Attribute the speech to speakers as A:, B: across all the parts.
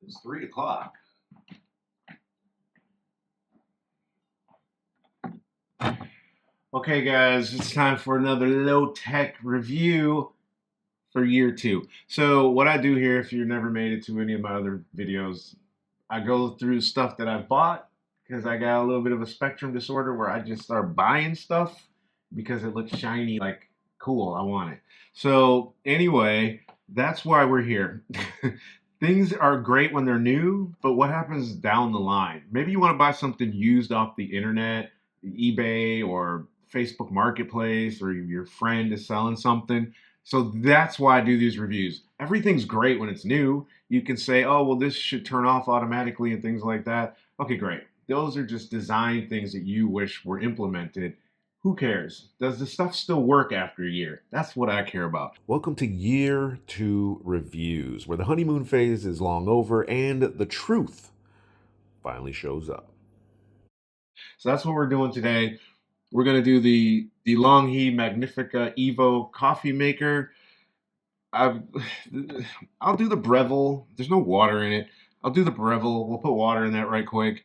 A: It's 3 o'clock. Okay, guys, it's time for another low-tech review for year 2. So what I do here, if you've never made it to any of my other videos, I go through stuff that I've bought because I got a little bit of a spectrum disorder where I just start buying stuff because it looks shiny, like cool, I want it. So anyway, that's why we're here. Things are great when they're new, but what happens down the line? Maybe you want to buy something used off the internet, eBay or Facebook Marketplace, or your friend is selling something. So that's why I do these reviews. Everything's great when it's new. You can say, oh, well, this should turn off automatically and things like that. Okay, great. Those are just design things that you wish were implemented. Who cares? Does the stuff still work after a year? That's what I care about.
B: Welcome to Year 2 Reviews, where the honeymoon phase is long over and the truth finally shows up.
A: So that's what we're doing today. We're going to do the Delonghi Magnifica Evo coffee maker. I'll do the Breville. There's no water in it. I'll do the Breville. We'll put water in that right quick.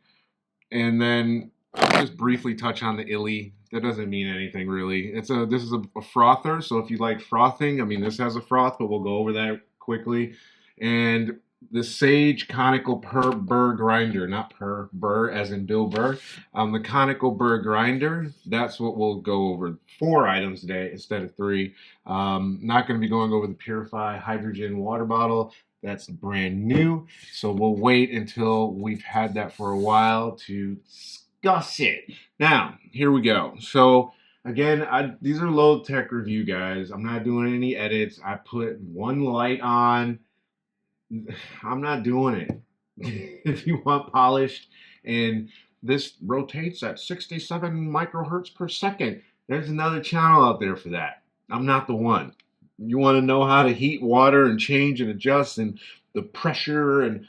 A: And then I'll just briefly touch on the Illy. That doesn't mean anything really. This is a frother, so if you like frothing, I mean this has a froth, but we'll go over that quickly. And the Sage Conical Burr Grinder, not Burr as in Bill Burr. The Conical Burr Grinder, that's what we'll go over. 4 items today instead of 3. Not going to be going over the Purify Hydrogen water bottle. That's brand new, so we'll wait until we've had that for a while to discuss it. Now, here we go. So, again, these are low-tech review, guys. I'm not doing any edits. I put one light on. I'm not doing it. If you want polished, and this rotates at 67 microhertz per second, there's another channel out there for that. I'm not the one. You want to know how to heat water and change and adjust and the pressure and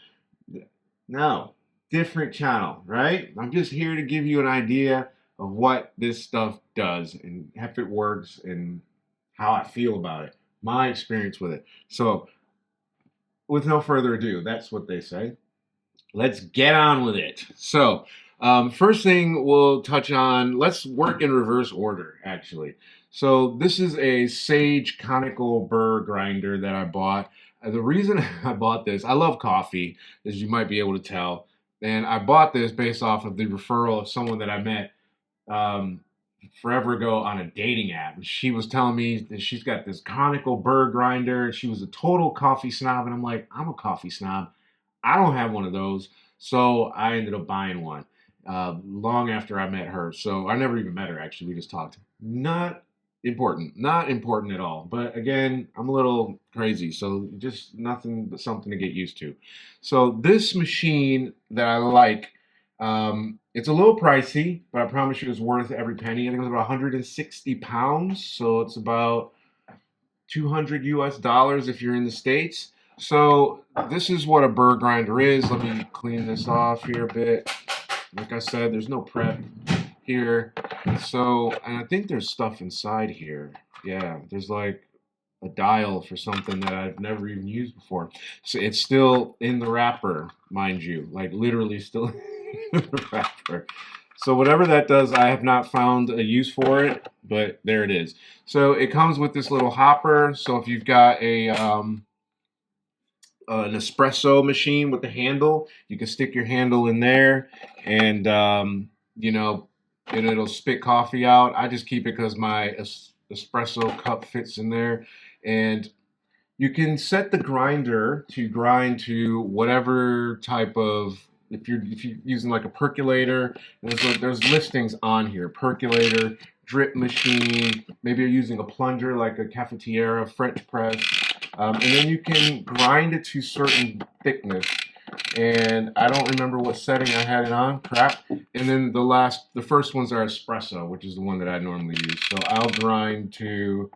A: no, different channel, right? I'm just here to give you an idea of what this stuff does and if it works and how I feel about it, my experience with it. So with no further ado, that's what they say. Let's get on with it. So first thing we'll touch on, let's work in reverse order, actually. So this is a Sage Conical Burr Grinder that I bought. The reason I bought this, I love coffee, as you might be able to tell. And I bought this based off of the referral of someone that I met forever ago on a dating app. She was telling me that she's got this Conical Burr Grinder. She was a total coffee snob. And I'm like, I'm a coffee snob. I don't have one of those. So I ended up buying one long after I met her. So I never even met her, actually. We just talked. Not important at all. But again, I'm a little crazy. So just nothing but something to get used to. So this machine that I like, it's a little pricey, but I promise you it's worth every penny. I think it was about 160 pounds. So it's about 200 US dollars if you're in the States. So this is what a burr grinder is. Let me clean this off here a bit. Like I said, there's no prep here. So, and I think there's stuff inside here. Yeah, there's like a dial for something that I've never even used before. So it's still in the wrapper, mind you, like literally still in the wrapper. So whatever that does, I have not found a use for it, but there it is. So it comes with this little hopper. So if you've got an espresso machine with the handle, you can stick your handle in there and, you know, and it'll spit coffee out. I just keep it because my espresso cup fits in there. And you can set the grinder to grind to whatever type of, if you're using like a percolator, there's listings on here. Percolator, drip machine, maybe you're using a plunger like a cafetiere, French press. And then you can grind it to certain thickness. And I don't remember what setting I had it on, crap. And then the first ones are espresso, which is the one that I normally use. So I'll grind to,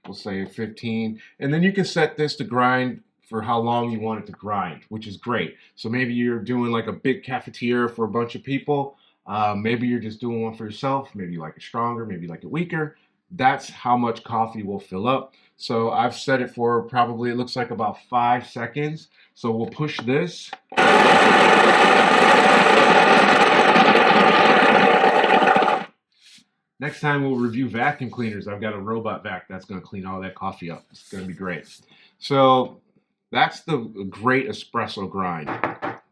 A: we'll say 15. And then you can set this to grind for how long you want it to grind, which is great. So maybe you're doing like a big cafetiere for a bunch of people. Maybe you're just doing one for yourself. Maybe you like it stronger, maybe you like it weaker. that's how much coffee will fill up. So I've set it for probably, it looks like about 5 seconds. So we'll push this. Next time we'll review vacuum cleaners. I've got a robot vac that's going to clean all that coffee up. It's going to be great. So that's the great espresso grind.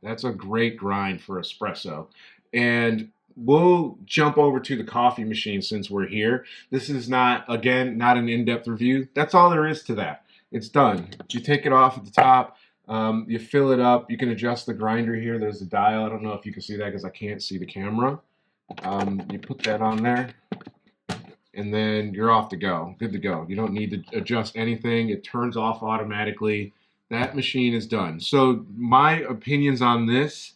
A: That's a great grind for espresso. And we'll jump over to the coffee machine since we're here. This is not, again, not an in-depth review. That's all there is to that. It's done. You take it off at the top. You fill it up. You can adjust the grinder here. There's a dial. I don't know if you can see that because I can't see the camera. You put that on there, and then you're off to go. Good to go. You don't need to adjust anything. It turns off automatically. That machine is done. So my opinions on this,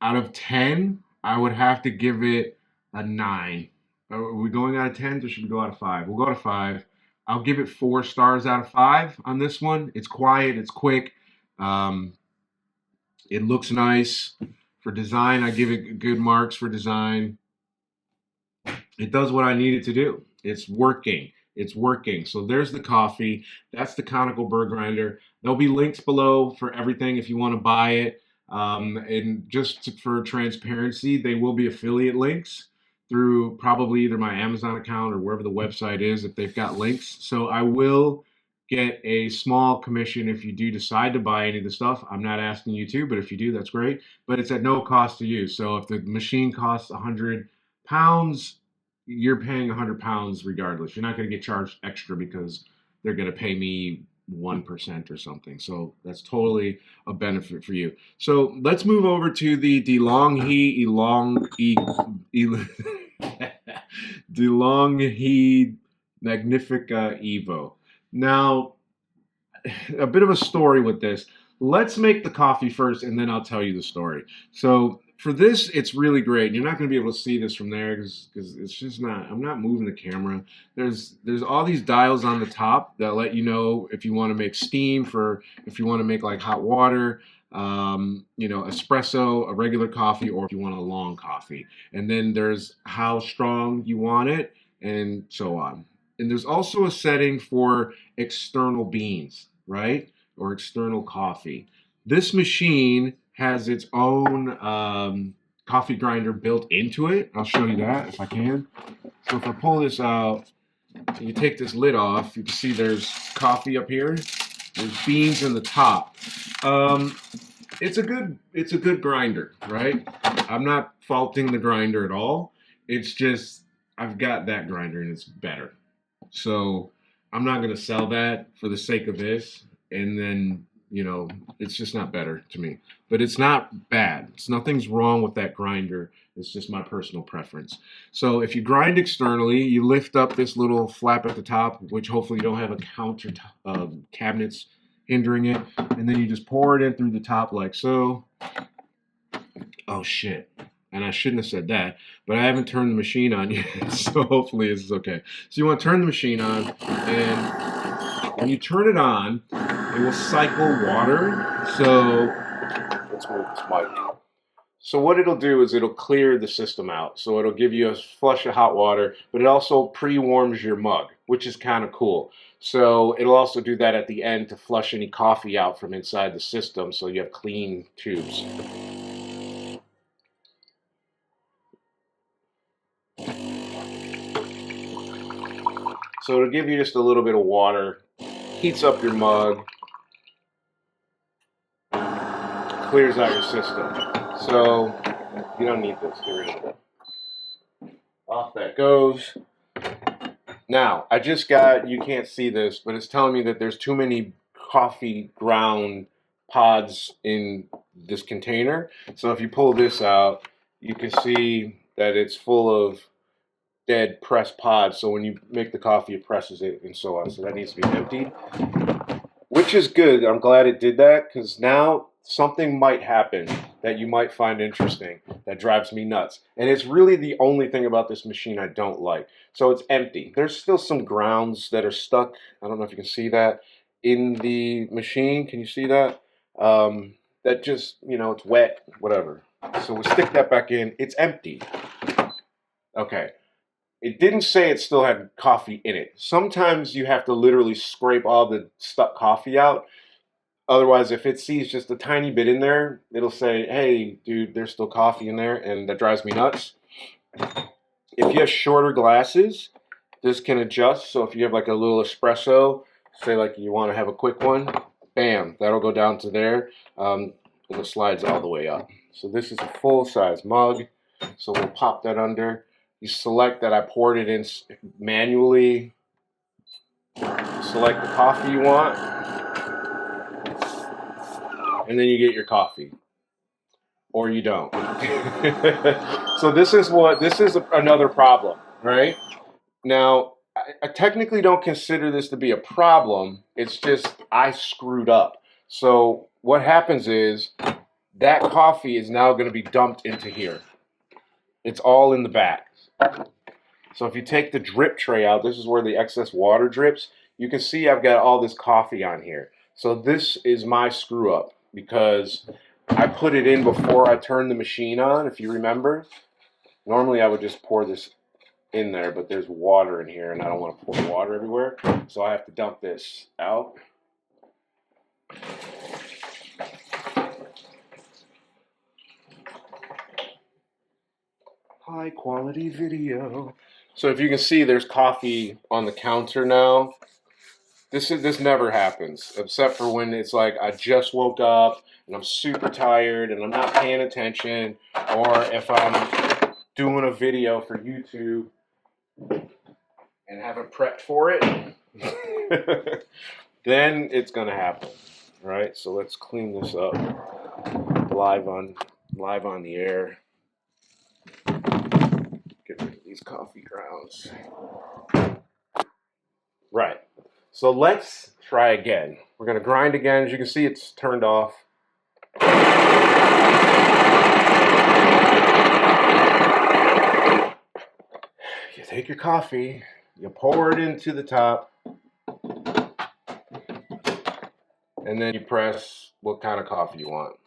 A: out of 10, I would have to give it a 9. Are we going out of 10s or should we go out of 5? We'll go out of 5. I'll give it 4 stars out of 5 on this one. It's quiet. It's quick. It looks nice. For design, I give it good marks for design. It does what I need it to do. It's working. It's working. So there's the coffee. That's the conical Burr Grinder. There'll be links below for everything if you want to buy it. And just for transparency, they will be affiliate links through probably either my Amazon account or wherever the website is if they've got links. So I will get a small commission if you do decide to buy any of the stuff. I'm not asking you to, but if you do, that's great. But it's at no cost to you. So if the machine costs £100, you're paying £100 regardless. You're not going to get charged extra because they're going to pay me 1% or something. So that's totally a benefit for you. So let's move over to the Delonghi Delonghi Magnifica Evo. Now, a bit of a story with this. Let's make the coffee first, and then I'll tell you the story. So for this, it's really great. You're not going to be able to see this from there because it's just not, I'm not moving the camera. There's all these dials on the top that let you know if you want to make steam, for if you want to make like hot water, espresso, a regular coffee, or if you want a long coffee. And then there's how strong you want it, and so on. And there's also a setting for external beans, right? Or external coffee. This machine has its own coffee grinder built into it. I'll show you that if I can. So if I pull this out, and you take this lid off, you can see there's coffee up here. There's beans in the top. It's a good grinder, right? I'm not faulting the grinder at all. It's just I've got that grinder and it's better. So I'm not going to sell that for the sake of this. And then, it's just not better to me. But it's not bad. Nothing's wrong with that grinder. It's just my personal preference. So if you grind externally, you lift up this little flap at the top, which hopefully you don't have a counter cabinets hindering it. And then you just pour it in through the top like so. Oh, shit. And I shouldn't have said that, but I haven't turned the machine on yet, so hopefully this is okay. So you want to turn the machine on, and when you turn it on, it will cycle water. So let's move this mic. So what it'll do is it'll clear the system out. So it'll give you a flush of hot water, but it also pre-warms your mug, which is kind of cool. So it'll also do that at the end to flush any coffee out from inside the system, so you have clean tubes. So it'll give you just a little bit of water, heats up your mug, clears out your system. So you don't need this. Get rid of it. Off that goes. Now, I just got, you can't see this, but it's telling me that there's too many coffee ground pods in this container. So if you pull this out, you can see that it's full of dead pressed pods. So when you make the coffee, it presses it and so on. So that needs to be emptied, which is good. I'm glad it did that, because now something might happen that you might find interesting that drives me nuts. And it's really the only thing about this machine I don't like. So it's empty. There's still some grounds that are stuck. I don't know if you can see that in the machine. Can you see that? That just, it's wet, whatever. So we'll stick that back in. It's empty. Okay. it didn't say it still had coffee in it. Sometimes you have to literally scrape all the stuck coffee out. Otherwise, if it sees just a tiny bit in there, it'll say, hey, dude, there's still coffee in there, and that drives me nuts. If you have shorter glasses, this can adjust. So if you have like a little espresso, say like you want to have a quick one, bam, that'll go down to there, and it slides all the way up. So this is a full-size mug. So we'll pop that under. You select that I poured it in manually. Select the coffee you want, and then you get your coffee, or you don't. So this is another problem, right? Now, I technically don't consider this to be a problem. It's just I screwed up. So what happens is that coffee is now going to be dumped into here. It's all in the back. So if you take the drip tray out, this is where the excess water drips. You can see I've got all this coffee on here. So this is my screw up because I put it in before I turned the machine on, if you remember. Normally I would just pour this in there, but there's water in here and I don't want to pour water everywhere. So I have to dump this out. High quality video. So if you can see, there's coffee on the counter now. This never happens, except for when it's like I just woke up and I'm super tired and I'm not paying attention, or if I'm doing a video for YouTube and haven't prepped for it, then it's gonna happen. All right, so let's clean this up live on the air. Get rid of these coffee grounds. Right. So let's try again. We're going to grind again. As you can see, it's turned off. You take your coffee, you pour it into the top, and then you press what kind of coffee you want.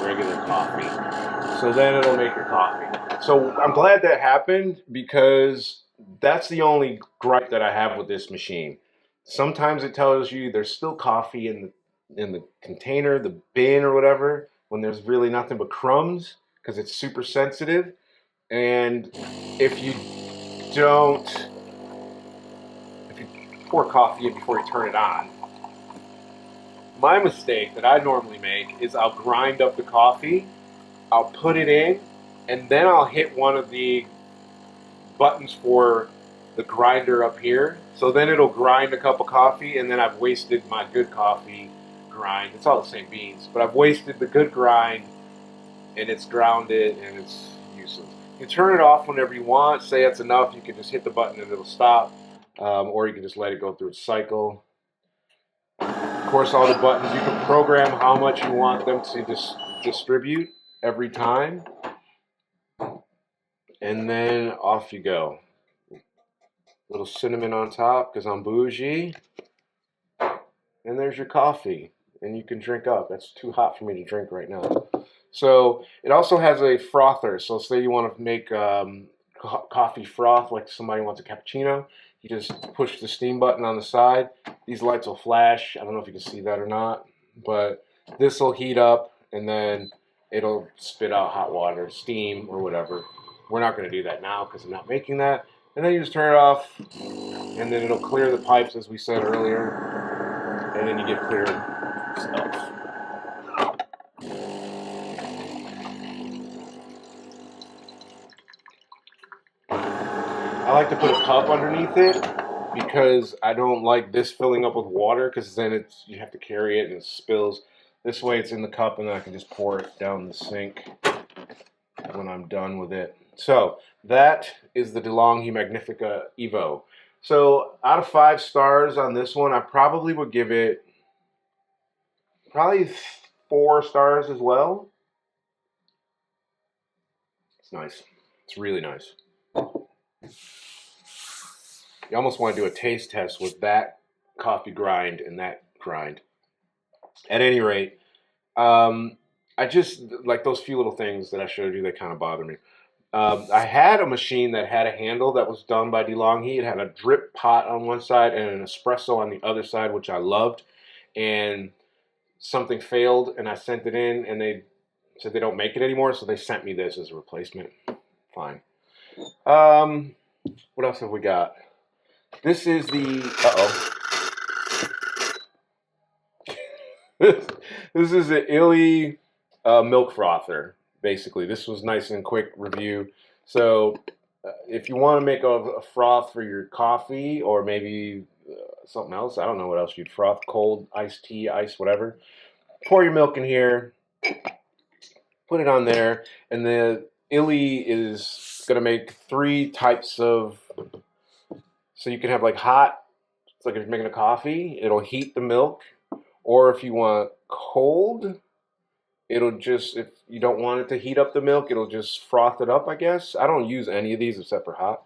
A: Regular coffee. So then it'll make your coffee. So I'm glad that happened because that's the only gripe that I have with this machine. Sometimes it tells you there's still coffee in the container, the bin or whatever, when there's really nothing but crumbs because it's super sensitive. And if you pour coffee in before you turn it on, my mistake that I normally make is I'll grind up the coffee, I'll put it in, and then I'll hit one of the buttons for the grinder up here. So then it'll grind a cup of coffee, and then I've wasted my good coffee grind. It's all the same beans, but I've wasted the good grind, and it's grounded, and it's useless. You turn it off whenever you want. Say it's enough, you can just hit the button and it'll stop, or you can just let it go through its cycle. Of course, all the buttons, you can program how much you want them to distribute every time. And then off you go. Little cinnamon on top because I'm bougie. And there's your coffee. And you can drink up. That's too hot for me to drink right now. So it also has a frother. So say you want to make coffee froth, like somebody wants a cappuccino. You just push the steam button on the side. These lights will flash. I don't know if you can see that or not. But this will heat up and then it'll spit out hot water, steam, or whatever. We're not going to do that now because I'm not making that. And then you just turn it off, and then it'll clear the pipes, as we said earlier, and then you get clear stuff. I like to put a cup underneath it because I don't like this filling up with water because then you have to carry it and it spills. This way it's in the cup and then I can just pour it down the sink when I'm done with it. So that is the Delonghi Magnifica Evo. So out of 5 stars on this one, I probably would give it probably 4 stars as well. It's nice. It's really nice. You almost want to do a taste test with that coffee grind and that grind. At any rate, I just like those few little things that I showed you that kind of bother me. I had a machine that had a handle that was done by Delonghi. It had a drip pot on one side and an espresso on the other side, which I loved. And something failed, and I sent it in, and they said they don't make it anymore, so they sent me this as a replacement. Fine. What else have we got? This is the this is the Illy milk frother. Basically, this was nice and quick review. So, if you want to make a froth for your coffee or maybe something else, I don't know what else you'd froth, cold, iced tea, ice, whatever. Pour your milk in here, put it on there, and the Illy is going to make 3 types of, so you can have like hot, it's like if you're making a coffee, it'll heat the milk, or if you want cold, it'll just, if you don't want it to heat up the milk, it'll just froth it up, I guess. I don't use any of these except for hot.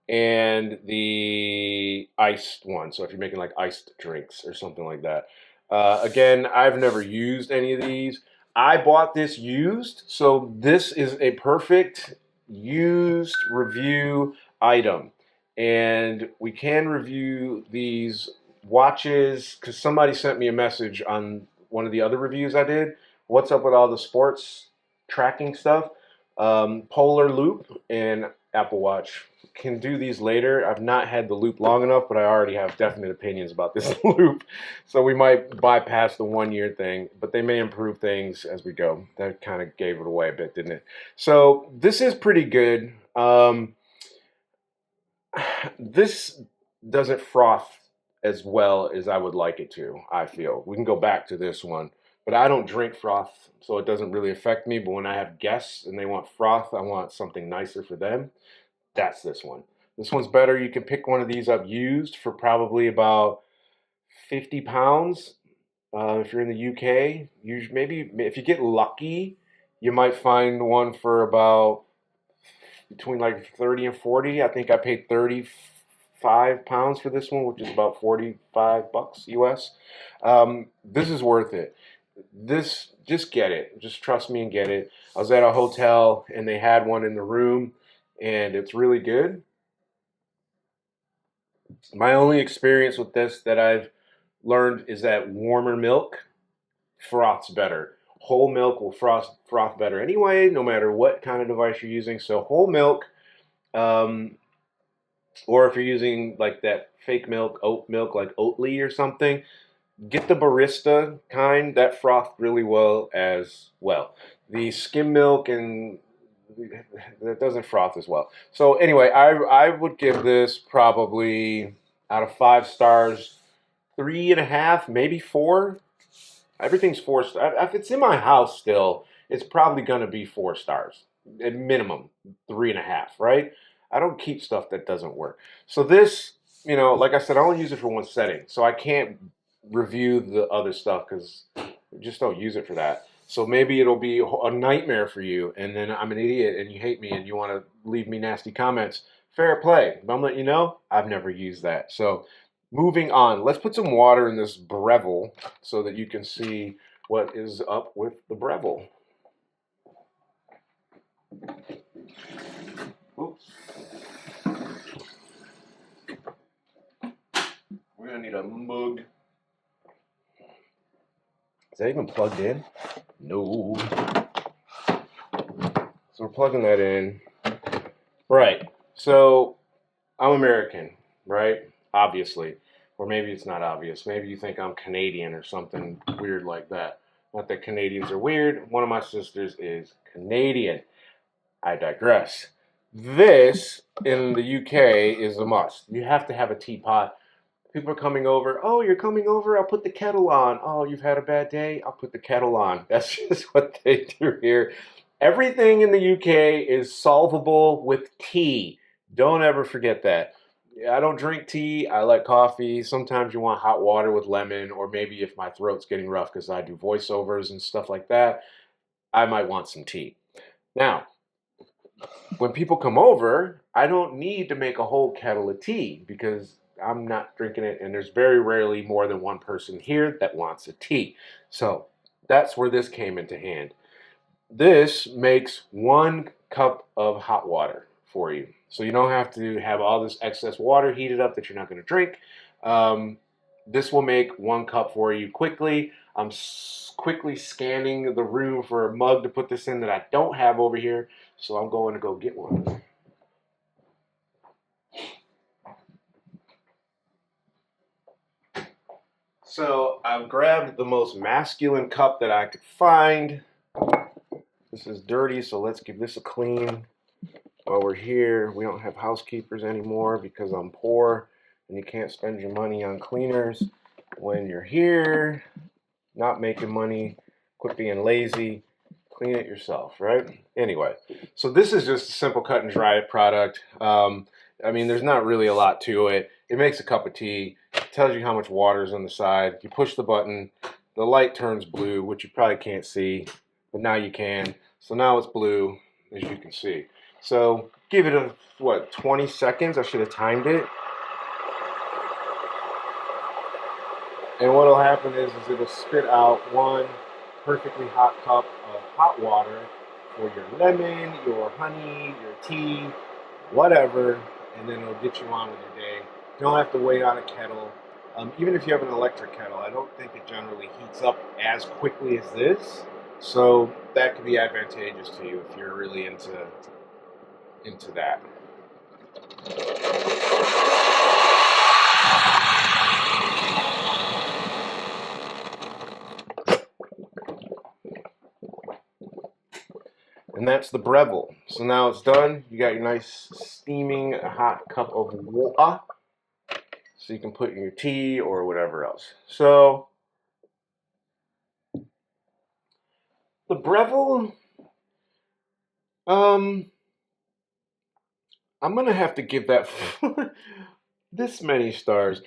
A: And the iced one, so if you're making like iced drinks or something like that. Again, I've never used any of these. I bought this used, so this is a perfect used review item. And we can review these watches because somebody sent me a message on one of the other reviews I did. What's up with all the sports tracking stuff? Polar Loop and Apple Watch. Can do these later. I've not had the loop long enough, but I already have definite opinions about this loop. So we might bypass the 1-year thing, but they may improve things as we go. That kind of gave it away a bit, didn't it? So this is pretty good. This doesn't froth as well as I would like it to, I feel. We can go back to this one. But I don't drink froth, so it doesn't really affect me. But when I have guests and they want froth, I want something nicer for them. That's this one. This one's better. You can pick one of these up used for probably about 50 pounds. If you're in the UK, maybe if you get lucky, you might find one for about between like 30 and 40. I think I paid 35 pounds for this one, which is about 45 bucks US. This is worth it. Just get it. Just trust me and get it. I was at a hotel and they had one in the room and it's really good. My only experience with this that I've learned is that warmer milk froths better. Whole milk will froth better anyway, no matter what kind of device you're using. So whole milk, or if you're using like that fake milk, oat milk, like Oatly or something, get the barista kind. That frothed really well as well. The skim milk and that doesn't froth as well. So anyway, I would give this probably out of 5 stars, 3.5, maybe 4. Everything's 4 stars. If it's in my house still, it's probably going to be 4 stars. At minimum, 3.5, right? I don't keep stuff that doesn't work. So this, like I said, I only use it for one setting. So I can't review the other stuff because I just don't use it for that. So maybe it'll be a nightmare for you, and then I'm an idiot and you hate me and you want to leave me nasty comments. Fair play. But I'm letting you know, I've never used that. So moving on, let's put some water in this Breville so that you can see what is up with the Breville. Oops. We're going to need a mug. Is that even plugged in? No. So we're plugging that in. Right. So I'm American, right? Obviously. Or maybe it's not obvious. Maybe you think I'm Canadian or something weird like that. Not that Canadians are weird. One of my sisters is Canadian. I digress. This in the UK is a must. You have to have a teapot. People are coming over. Oh, you're coming over? I'll put the kettle on. Oh, you've had a bad day? I'll put the kettle on. That's just what they do here. Everything in the UK is solvable with tea. Don't ever forget that. I don't drink tea. I like coffee. Sometimes you want hot water with lemon, or maybe if my throat's getting rough because I do voiceovers and stuff like that, I might want some tea. Now, when people come over, I don't need to make a whole kettle of tea because I'm not drinking it, and there's very rarely more than one person here that wants a tea. So that's where this came into hand. this makes 1 cup of hot water for you. So you don't have to have all this excess water heated up that you're not going to drink. This will make 1 cup for you quickly. I'm quickly scanning the room for a mug to put this in that I don't have over here. So I'm going to go get one. So I've grabbed the most masculine cup that I could find. This is dirty, so let's give this a clean. While we're here, we don't have housekeepers anymore because I'm poor and you can't spend your money on cleaners when you're here, not making money, quit being lazy, clean it yourself, right? Anyway, so this is just a simple cut and dry product. I mean, there's not really a lot to it. It makes a cup of tea, tells you how much water is on the side. You push the button, the light turns blue, which you probably can't see, but now you can. So now it's blue, as you can see. So give it a, 20 seconds? I should have timed it. And what will happen is it'll spit out 1 perfectly hot cup of hot water for your lemon, your honey, your tea, whatever, and then it'll get you on with your day. You don't have to wait on a kettle. Even if you have an electric kettle, I don't think it generally heats up as quickly as this. So that could be advantageous to you if you're really into that. And that's the Breville. So now it's done. You got your nice steaming hot cup of water. So you can put in your tea or whatever else. So the Breville, I'm gonna have to give that this many stars.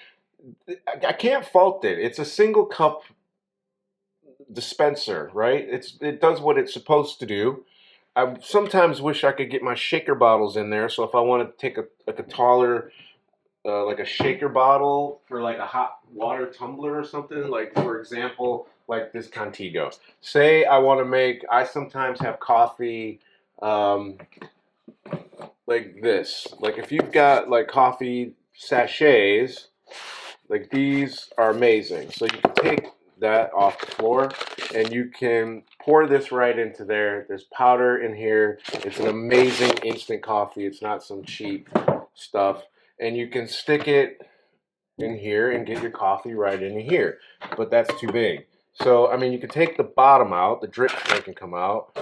A: I can't fault it. It's a single cup dispenser, right? It does what it's supposed to do. I sometimes wish I could get my shaker bottles in there. So if I want to take a taller, like a shaker bottle for like a hot water tumbler or something, like for example, like this Contigo. Say I want to make, I sometimes have coffee like this. Like if you've got like coffee sachets, like these are amazing. So you can take that off the floor and you can pour this right into there. There's powder in here. It's an amazing instant coffee. It's not some cheap stuff. And you can stick it in here and get your coffee right in here. But that's too big. So, I mean, you can take the bottom out, the drip tray can come out,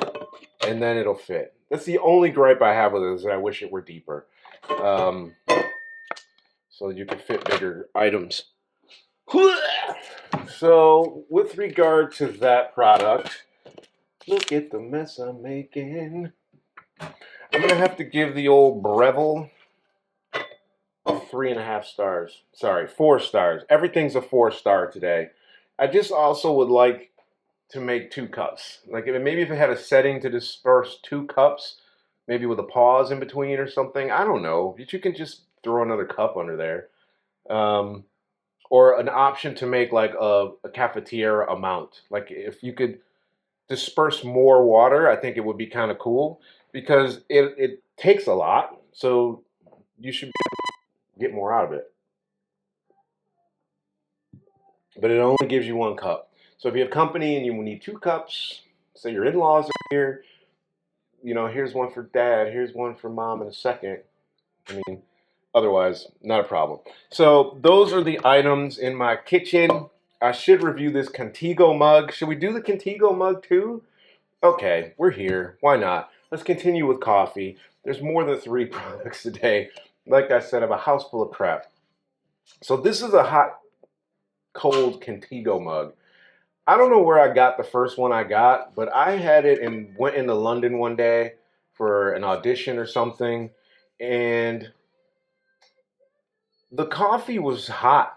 A: and then it'll fit. That's the only gripe I have with it is that I wish it were deeper. So you can fit bigger items. So, with regard to that product, look at the mess I'm making. I'm going to have to give the old Breville 3.5 stars. Sorry, 4 stars. Everything's a 4-star today. I just also would like to make 2 cups. Like maybe if it had a setting to disperse 2 cups, maybe with a pause in between or something. I don't know. You can just throw another cup under there. Or an option to make like a cafetiere amount. Like if you could disperse more water, I think it would be kind of cool because it takes a lot. So you should get more out of it. But it only gives you 1 cup. So if you have company and you need 2 cups, say your in-laws are here, you know, here's one for dad, here's one for mom in a second. I mean, otherwise, not a problem. So those are the items in my kitchen. I should review this Contigo mug. Should we do the Contigo mug too? Okay, we're here. Why not? Let's continue with coffee. There's more than 3 products today. Like I said, I have a house full of crap. So this is a hot, cold Contigo mug. I don't know where I got the first one I got, but I had it and went into London one day for an audition or something, and the coffee was hot.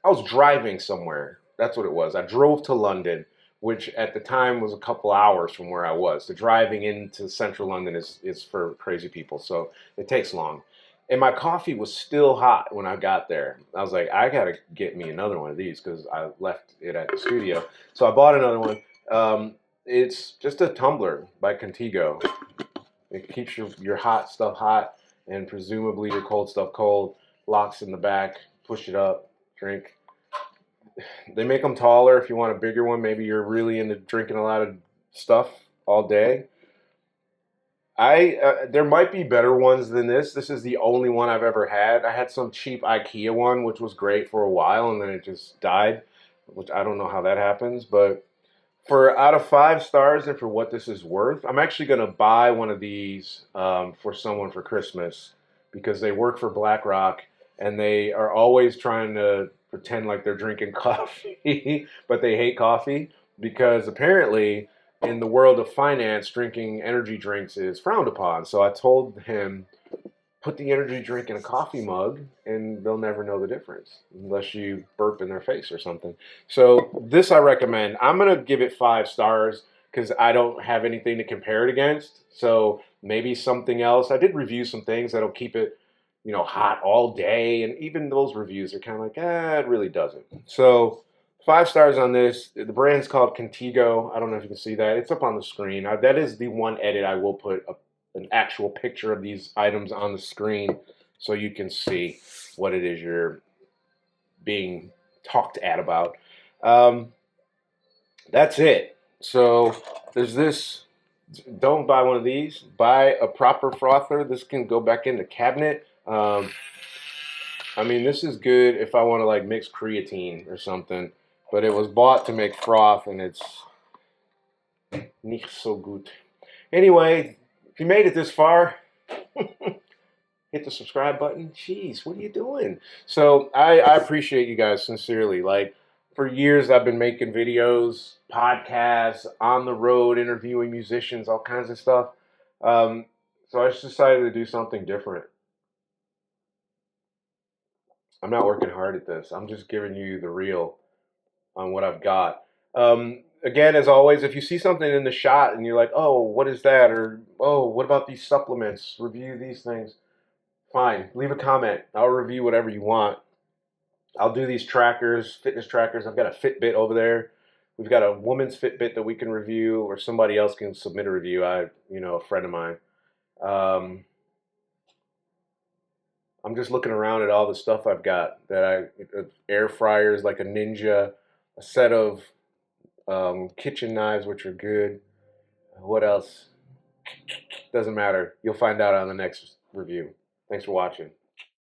A: I was driving somewhere. That's what it was. I drove to London, which at the time was a couple hours from where I was. So driving into central London is for crazy people, so it takes long. And my coffee was still hot when I got there. I was like, I gotta get me another one of these because I left it at the studio. So I bought another one. It's just a tumbler by Contigo. It keeps your hot stuff hot and presumably your cold stuff cold. Locks in the back, push it up, drink. They make them taller if you want a bigger one. Maybe you're really into drinking a lot of stuff all day. There might be better ones than this. This is the only one I've ever had. I had some cheap IKEA one, which was great for a while, and then it just died, which I don't know how that happens. But for out of 5 stars and for what this is worth, I'm actually going to buy one of these for someone for Christmas because they work for BlackRock and they are always trying to pretend like they're drinking coffee, but they hate coffee because apparently in the world of finance, drinking energy drinks is frowned upon. So I told him, put the energy drink in a coffee mug and they'll never know the difference unless you burp in their face or something. So this I recommend. I'm going to give it 5 stars because I don't have anything to compare it against. So maybe something else. I did review some things that'll keep it, hot all day. And even those reviews are kind of like, it really doesn't. So 5 stars on this. The brand's called Contigo. I don't know if you can see that. It's up on the screen. That is the one edit I will put up an actual picture of these items on the screen so you can see what it is you're being talked at about. That's it. So there's this. Don't buy one of these. Buy a proper frother. This can go back in the cabinet. I mean, this is good if I want to like mix creatine or something. But it was bought to make froth, and it's nicht so good. Anyway, if you made it this far, hit the subscribe button. Jeez, what are you doing? So I appreciate you guys sincerely. Like, for years I've been making videos, podcasts, on the road, interviewing musicians, all kinds of stuff. So I just decided to do something different. I'm not working hard at this. I'm just giving you the real on what I've got. Again, as always, if you see something in the shot and you're like, oh, what is that? Or, oh, what about these supplements? Review these things. Fine. Leave a comment. I'll review whatever you want. I'll do these trackers, fitness trackers. I've got a Fitbit over there. We've got a woman's Fitbit that we can review, or somebody else can submit a review. A friend of mine. I'm just looking around at all the stuff I've got air fryers like a Ninja, a set of kitchen knives, which are good. What else? Doesn't matter. You'll find out on the next review. Thanks for watching.